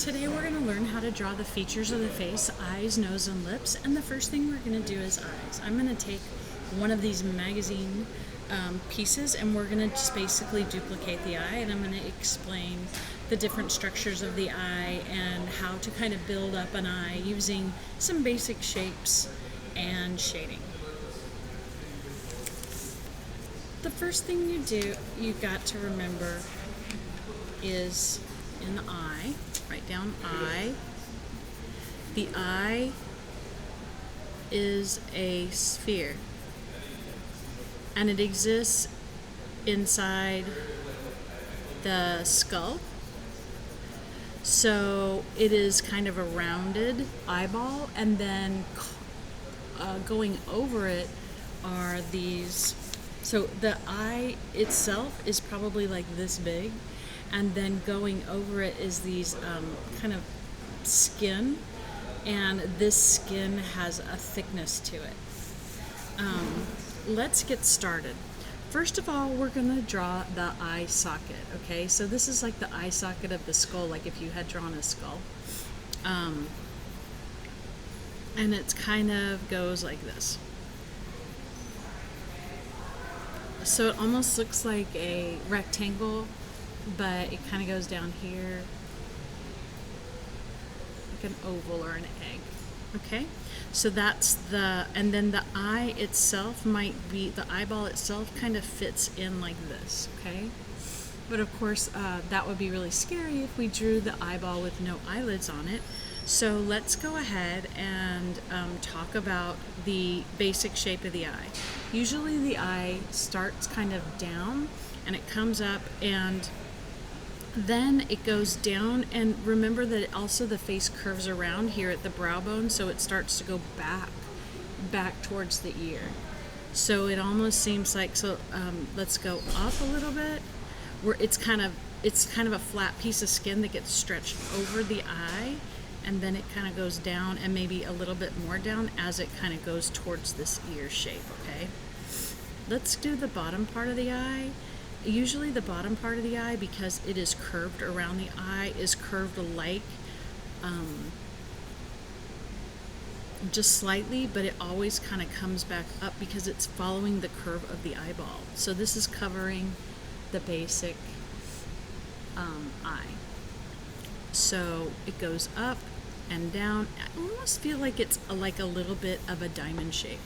Today we're going to learn how to draw the features of the face, eyes, nose, and lips. And the first thing we're going to do is eyes. I'm going to take one of these magazine pieces and we're going to just basically duplicate the eye, and I'm going to explain the different structures of the eye and how to kind of build up an eye using some basic shapes and shading. The first thing you've got to remember is in the eye, write down eye. The eye is a sphere and it exists inside the skull. So it is kind of a rounded eyeball, and then going over it are these. So the eye itself is probably like this big, and then going over it is these kind of skin, and this skin has a thickness to it. Let's get started. First of all, we're going to draw the eye socket, okay? So this is like the eye socket of the skull, like if you had drawn a skull. And it kind of goes like this. So it almost looks like a rectangle, but it kind of goes down here like an oval or an egg. Okay, so that's and then the eye itself the eyeball itself kind of fits in like this, okay? But of course, that would be really scary if we drew the eyeball with no eyelids on it. So let's go ahead and talk about the basic shape of the eye. Usually the eye starts kind of down and it comes up and then it goes down, and remember that also the face curves around here at the brow bone, so it starts to go back towards the ear. So it almost seems like, let's go up a little bit, where it's kind of a flat piece of skin that gets stretched over the eye, and then it kind of goes down and maybe a little bit more down as it kind of goes towards this ear shape, okay? Let's do the bottom part of the eye. Usually the bottom part of the eye, because it is curved around the eye, is curved like just slightly, but it always kind of comes back up because it's following the curve of the eyeball. So this is covering the basic eye. So it goes up and down. I almost feel like it's like a little bit of a diamond shape,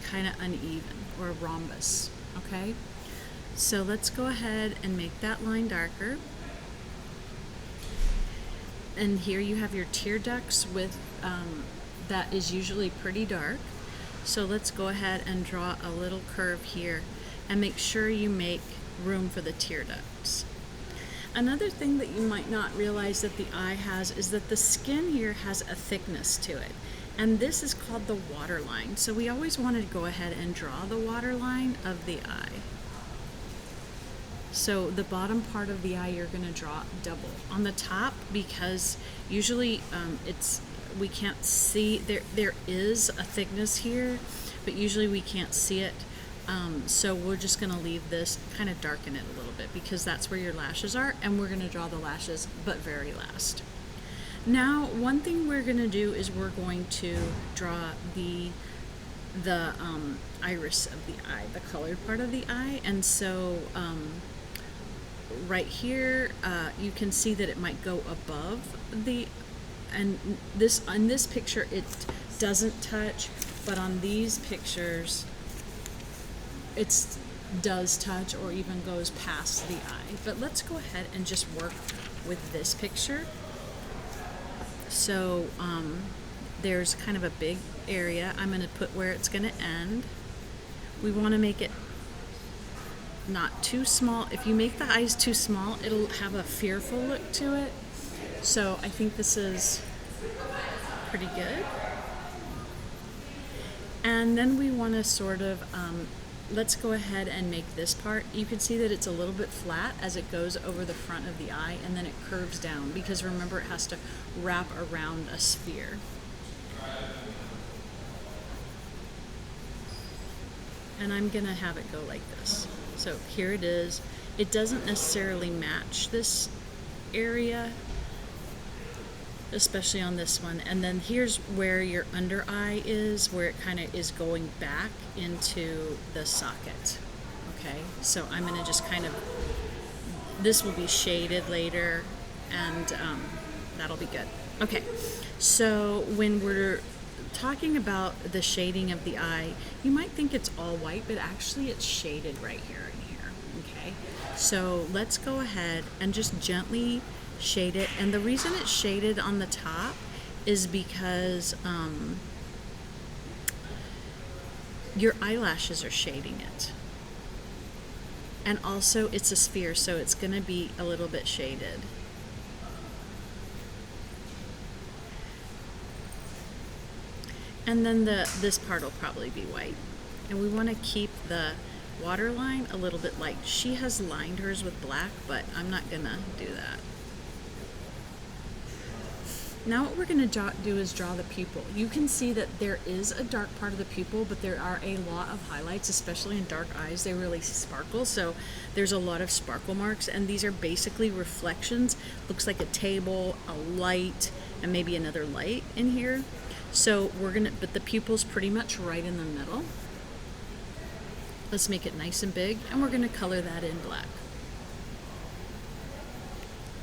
kind of uneven, or a rhombus. Okay, so let's go ahead and make that line darker. And here you have your tear ducts with that is usually pretty dark. So let's go ahead and draw a little curve here and make sure you make room for the tear ducts. Another thing that you might not realize that the eye has is that the skin here has a thickness to it. And this is called the waterline. So we always want to go ahead and draw the waterline of the eye. So the bottom part of the eye you're going to draw double. On the top, because usually we can't see, there is a thickness here, but usually we can't see it. So we're just going to leave this, kind of darken it a little bit, because that's where your lashes are, and we're going to draw the lashes but very last. Now, one thing we're going to do is we're going to draw the iris of the eye, the colored part of the eye. And so right here, you can see that it might go above on this picture it doesn't touch, but on these pictures it does touch or even goes past the eye. But let's go ahead and just work with this picture. So there's kind of a big area. I'm going to put where it's going to end. We want to make it not too small. If you make the eyes too small, it'll have a fearful look to it. So I think this is pretty good. And then we want to sort of, let's go ahead and make this part. You can see that it's a little bit flat as it goes over the front of the eye, and then it curves down because remember it has to wrap around a sphere. And I'm gonna have it go like this. So here it is. It doesn't necessarily match this area, especially on this one. And then here's where your under eye is, where it kind of is going back into the socket. Okay, so I'm going to just kind of, this will be shaded later, and that'll be good. Okay, so when we're talking about the shading of the eye, you might think it's all white, but actually it's shaded right here and here. Okay, so let's go ahead and just gently shade it. And the reason it's shaded on the top is because your eyelashes are shading it. And also it's a sphere, so it's going to be a little bit shaded. And then this part will probably be white. And we want to keep the waterline a little bit light. She has lined hers with black, but I'm not going to do that. Now what we're going to do is draw the pupil. You can see that there is a dark part of the pupil, but there are a lot of highlights, especially in dark eyes. They really sparkle, so there's a lot of sparkle marks, and these are basically reflections. Looks like a table, a light, and maybe another light in here. So but the pupil's pretty much right in the middle. Let's make it nice and big, and we're going to color that in black.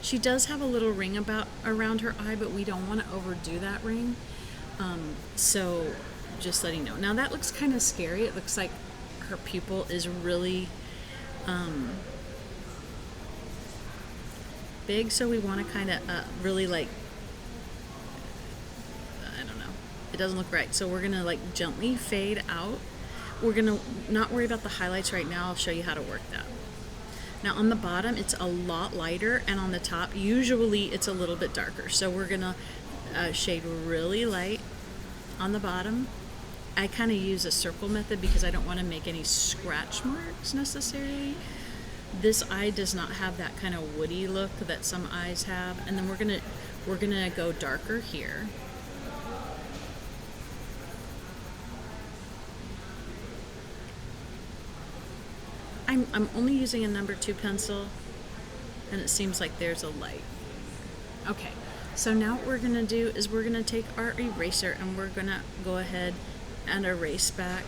She does have a little ring around her eye, but we don't want to overdo that ring. So just letting you know. Now that looks kind of scary. It looks like her pupil is really big, so we want to kind of really like, I don't know. It doesn't look right. So we're going to like gently fade out. We're going to not worry about the highlights right now. I'll show you how to work that. Now on the bottom, it's a lot lighter, and on the top, usually it's a little bit darker. So we're gonna shade really light on the bottom. I kind of use a circle method because I don't want to make any scratch marks necessarily. This eye does not have that kind of woody look that some eyes have. And then we're gonna go darker here. I'm only using a number 2 pencil, and it seems like there's a light. Okay, so now what we're going to do is we're going to take our eraser and we're going to go ahead and erase back.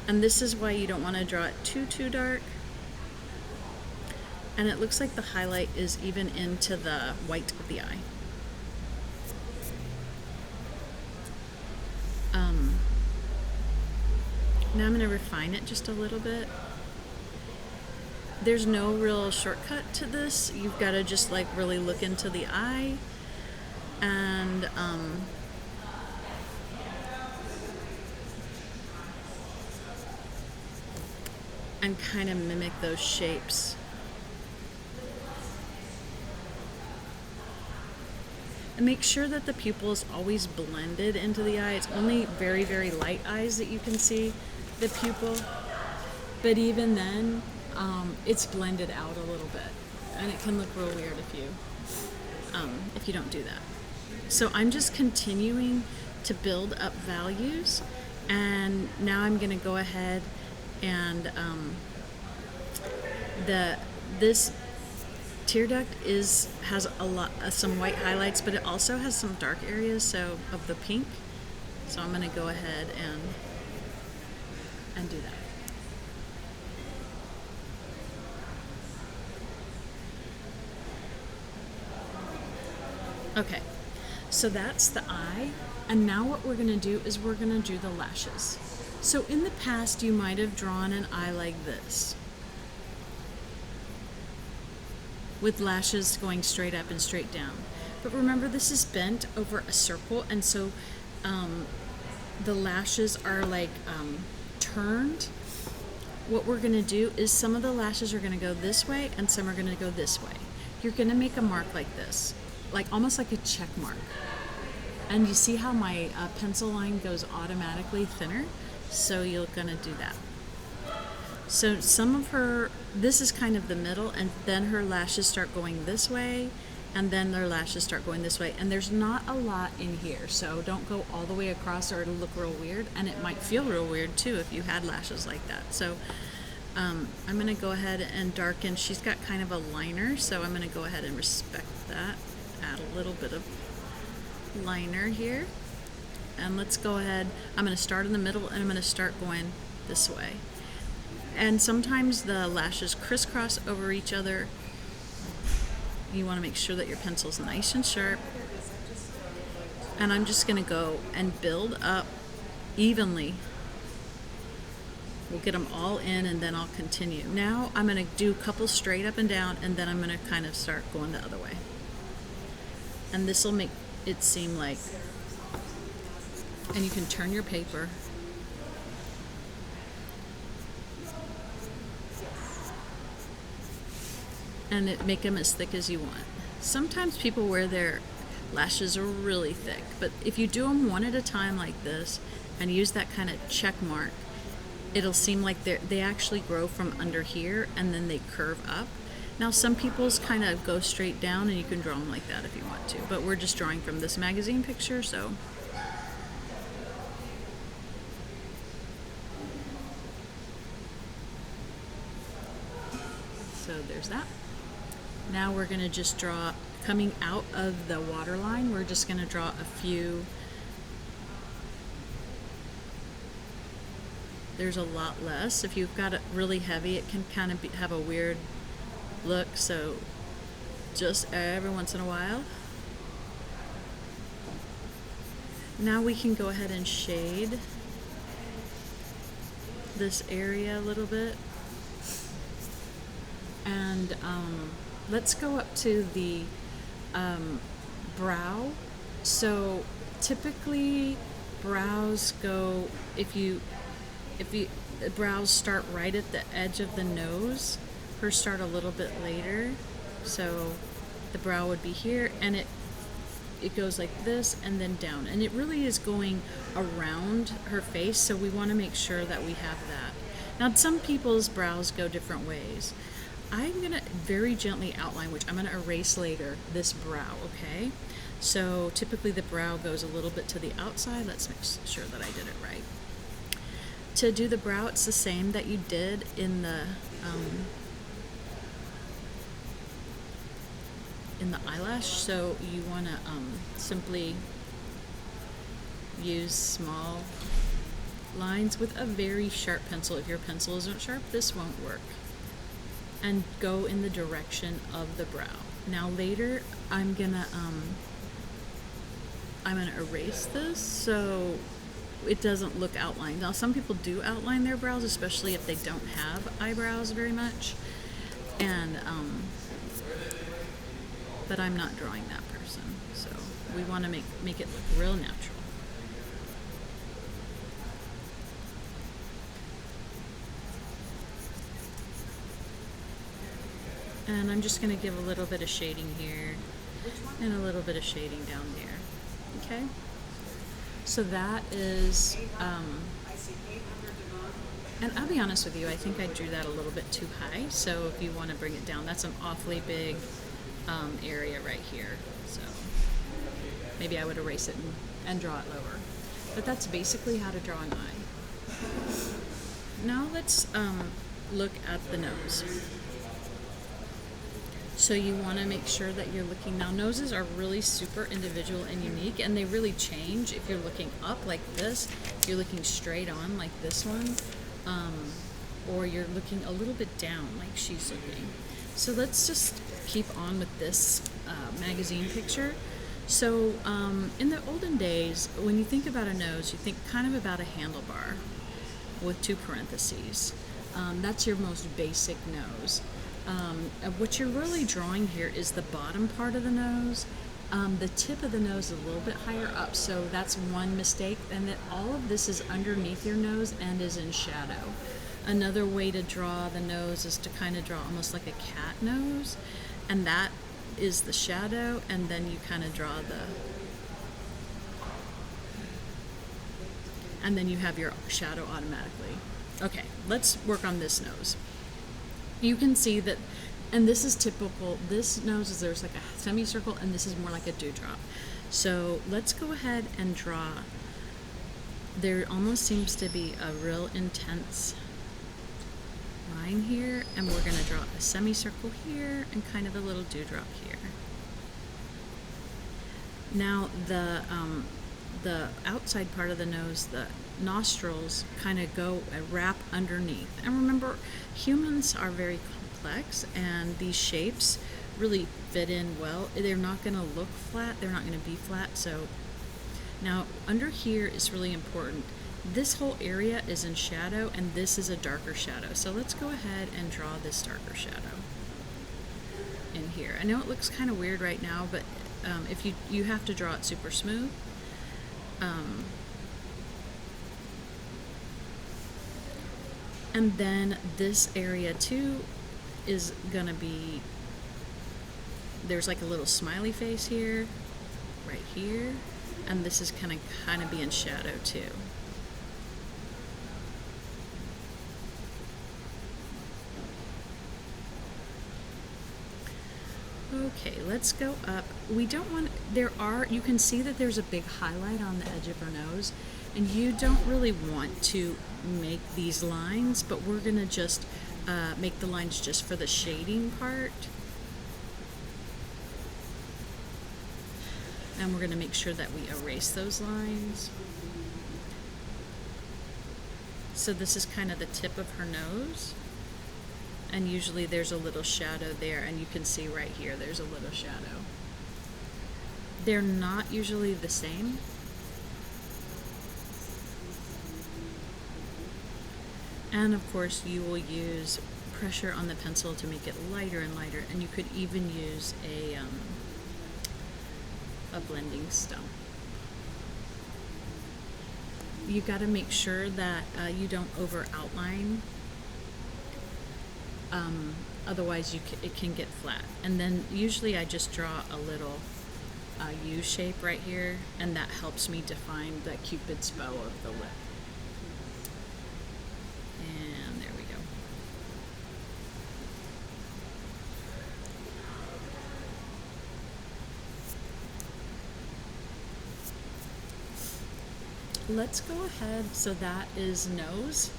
And this is why you don't want to draw it too dark. And it looks like the highlight is even into the white of the eye. Now I'm going to refine it just a little bit. There's no real shortcut to this. You've got to just like really look into the eye and kind of mimic those shapes. And make sure that the pupil is always blended into the eye. It's only very, very light eyes that you can see the pupil. But even then, it's blended out a little bit, and it can look real weird if you don't do that. So I'm just continuing to build up values, and now I'm going to go ahead and this tear duct has a lot some white highlights, but it also has some dark areas of the pink. So I'm going to go ahead and do that. Okay, so that's the eye, and now what we're going to do is we're going to do the lashes. So in the past, you might have drawn an eye like this, with lashes going straight up and straight down. But remember, this is bent over a circle, and so the lashes are like turned. What we're going to do is some of the lashes are going to go this way, and some are going to go this way. You're going to make a mark like this, like almost like a check mark. And you see how my pencil line goes automatically thinner? So you're gonna do that. So some of this is kind of the middle, and then her lashes start going this way, and then their lashes start going this way. And there's not a lot in here, so don't go all the way across or it'll look real weird, and it might feel real weird too if you had lashes like that. So I'm going to go ahead and darken. She's got kind of a liner, so I'm going to go ahead and respect that. Add a little bit of liner here. And let's go ahead. I'm going to start in the middle, and I'm going to start going this way. And sometimes the lashes crisscross over each other. You want to make sure that your pencil's nice and sharp. And I'm just going to go and build up evenly. We'll get them all in, and then I'll continue. Now I'm going to do a couple straight up and down, and then I'm going to kind of start going the other way. And this will make it seem like, and you can turn your paper. And make them as thick as you want. Sometimes people wear their lashes are really thick, but if you do them one at a time like this and use that kind of check mark, it'll seem like they actually grow from under here and then they curve up. Now some people's kind of go straight down, and you can draw them like that if you want to, but we're just drawing from this magazine picture, so. So there's that. Now we're going to just draw, coming out of the waterline, we're just going to draw a few. There's a lot less. If you've got it really heavy, it can kind of have a weird look, so just every once in a while. Now we can go ahead and shade this area a little bit. And let's go up to the brow. So typically brows go, if brows start right at the edge of the nose, hers start a little bit later. So the brow would be here, and it goes like this and then down, and it really is going around her face, so we want to make sure that we have that. Now some people's brows go different ways. I'm going to very gently outline, which I'm going to erase later, this brow, okay? So typically the brow goes a little bit to the outside. Let's make sure that I did it right. To do the brow, it's the same that you did in the eyelash. So you want to simply use small lines with a very sharp pencil. If your pencil isn't sharp, this won't work. And go in the direction of the brow. Now later, I'm gonna erase this so it doesn't look outlined. Now some people do outline their brows, especially if they don't have eyebrows very much, and but I'm not drawing that person, so we want to make it look real natural. And I'm just going to give a little bit of shading here and a little bit of shading down there. Okay? So that is, and I'll be honest with you, I think I drew that a little bit too high. So if you want to bring it down, that's an awfully big area right here. So maybe I would erase it and draw it lower. But that's basically how to draw an eye. Now let's look at the nose. So you want to make sure that you're looking, now noses are really super individual and unique, and they really change if you're looking up like this, you're looking straight on like this one, or you're looking a little bit down like she's looking. So let's just keep on with this magazine picture. So in the olden days, when you think about a nose, you think kind of about a handlebar with two parentheses. That's your most basic nose. What you're really drawing here is the bottom part of the nose. The tip of the nose is a little bit higher up, so that's one mistake, and that all of this is underneath your nose and is in shadow. Another way to draw the nose is to kind of draw almost like a cat nose, and that is the shadow, and then you kind of draw and then you have your shadow automatically. Okay, let's work on this nose. You can see that, and this is typical, this nose is, there's like a semicircle, and this is more like a dewdrop. So let's go ahead and draw. There almost seems to be a real intense line here, and we're going to draw a semicircle here and kind of a little dewdrop here. Now the outside part of the nose, the nostrils, kind of go and wrap underneath. And remember, humans are very complex, and these shapes really fit in well. They're not going to look flat. They're not going to be flat. So now under here is really important. This whole area is in shadow, and this is a darker shadow. So let's go ahead and draw this darker shadow in here. I know it looks kind of weird right now, but if you have to draw it super smooth. And then this area too is gonna be, there's like a little smiley face here, right here, and this is kind of be in shadow too. Okay, let's go up. We don't want, you can see that there's a big highlight on the edge of her nose, and you don't really want to make these lines, but we're gonna just make the lines just for the shading part. And we're gonna make sure that we erase those lines. So this is kind of the tip of her nose. And usually there's a little shadow there, and you can see right here there's a little shadow. They're not usually the same. And of course you will use pressure on the pencil to make it lighter and lighter, and you could even use a blending stump. You got to make sure that you don't over outline. Otherwise it can get flat. And then usually I just draw a little U shape right here, and that helps me define the Cupid's bow of the lip. And there we go. Let's go ahead, so that is nose.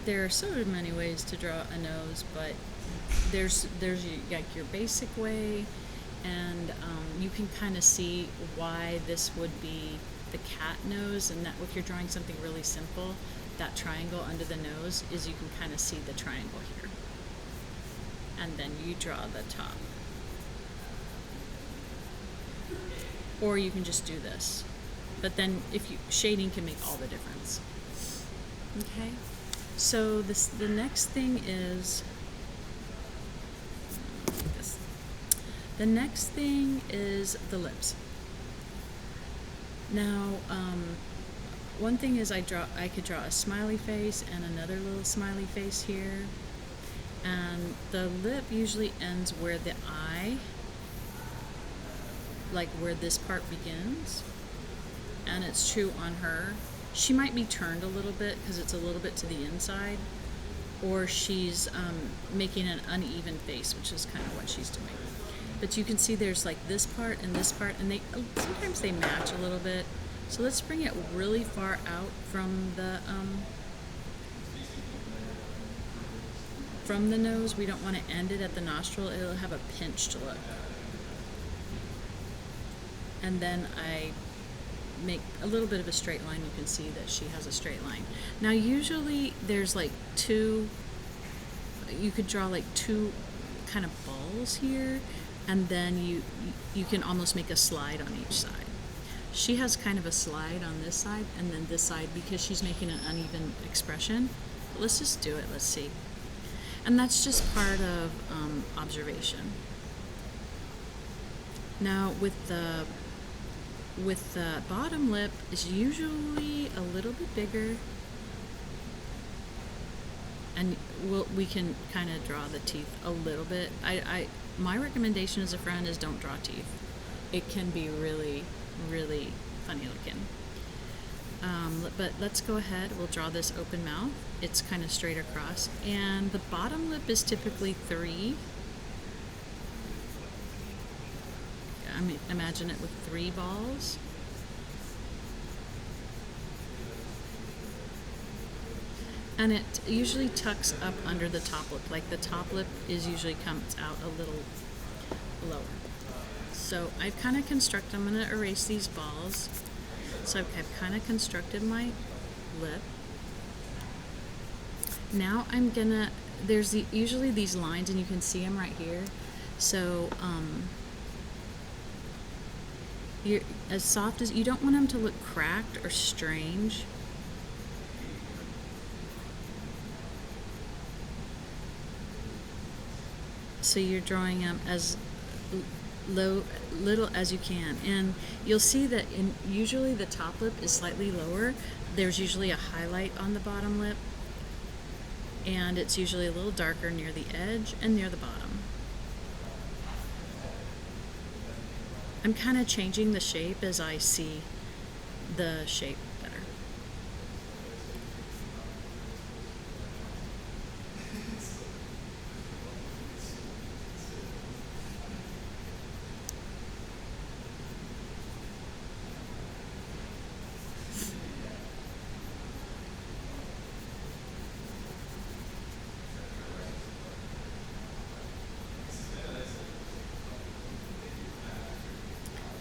There are so many ways to draw a nose, but there's like your basic way, and you can kind of see why this would be the cat nose, and that if you're drawing something really simple, that triangle under the nose is, you can kind of see the triangle here. And then you draw the top. Or you can just do this. But then shading can make all the difference. Okay? So the next thing is the next thing is the lips. Now, one thing is I could draw a smiley face and another little smiley face here, and the lip usually ends where the eye, like where this part begins, and it's true on her. She might be turned a little bit because it's a little bit to the inside, or she's making an uneven face, which is kind of what she's doing. But you can see there's like this part, and sometimes they match a little bit. So let's bring it really far out from the nose. We don't want to end it at the nostril. It'll have a pinched look. And then I make a little bit of a straight line. You can see that she has a straight line. Now usually there's like you could draw like two kind of balls here, and then you can almost make a slide on each side. She has kind of a slide on this side and then this side because she's making an uneven expression. But let's just do it. Let's see. And that's just part of observation. Now with the bottom lip is usually a little bit bigger, and we can kind of draw the teeth a little bit. My recommendation as a friend is don't draw teeth. It can be really, really funny looking. But let's go ahead. We'll draw this open mouth. It's kind of straight across, and the bottom lip is typically 3. I mean, imagine it with 3 balls. And it usually tucks up under the top lip. Like the top lip is usually comes out a little lower. So I've kind of constructed, I'm going to erase these balls. So I've kind of constructed my lip. Now I'm gonna, usually these lines, and you can see them right here. So you're as soft as, you don't want them to look cracked or strange. So you're drawing them as little as you can, and you'll see that usually the top lip is slightly lower. There's usually a highlight on the bottom lip, and it's usually a little darker near the edge and near the bottom. I'm kind of changing the shape as I see the shape better.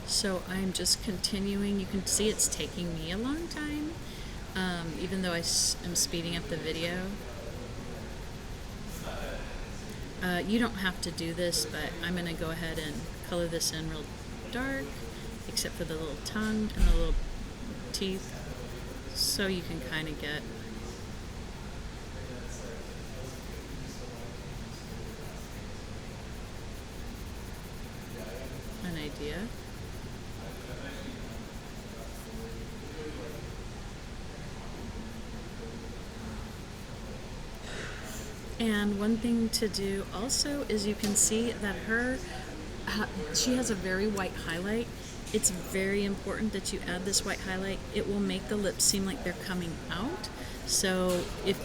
So I'm just continuing. You can see it's taking me a long time, even though I am speeding up the video. You don't have to do this, but I'm going to go ahead and color this in real dark, except for the little tongue and the little teeth, so you can kind of get an idea. And one thing to do also is, you can see that she has a very white highlight. It's very important that you add this white highlight. It will make the lips seem like they're coming out. So if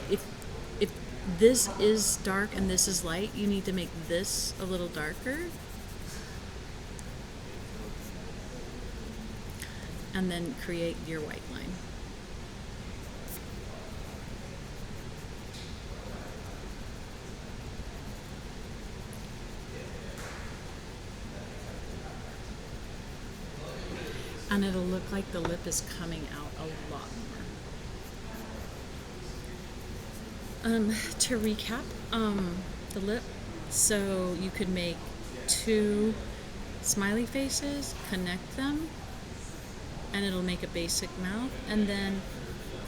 this is dark and this is light, you need to make this a little darker. And then create your white line. And it'll look like the lip is coming out a lot more. To recap, the lip, so you could make 2 smiley faces, connect them, and it'll make a basic mouth, and then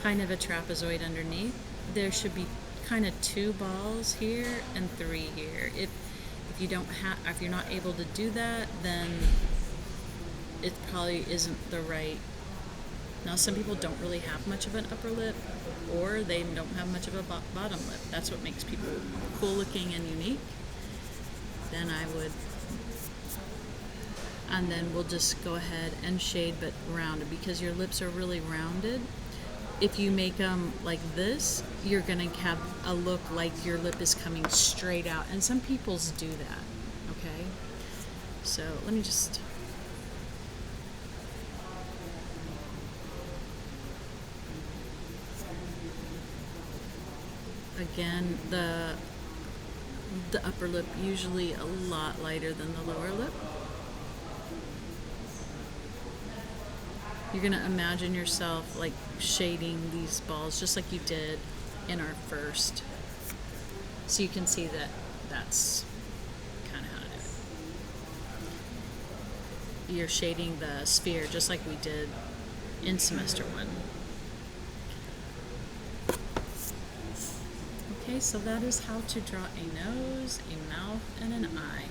kind of a trapezoid underneath. There should be kind of 2 balls here and 3 here. If you're not able to do that, then it probably isn't the right. Now, some people don't really have much of an upper lip, or they don't have much of a bottom lip. That's what makes people cool looking and unique. Then and then we'll just go ahead and shade, but rounded, because your lips are really rounded. If you make them like this, you're gonna have a look like your lip is coming straight out, and some people's do that. Okay, so let me just. Again, the upper lip usually a lot lighter than the lower lip. You're gonna imagine yourself like shading these balls just like you did in our first. So you can see that that's kind of how to do it. You're shading the sphere just like we did in semester 1. Okay, so that is how to draw a nose, a mouth, and an eye.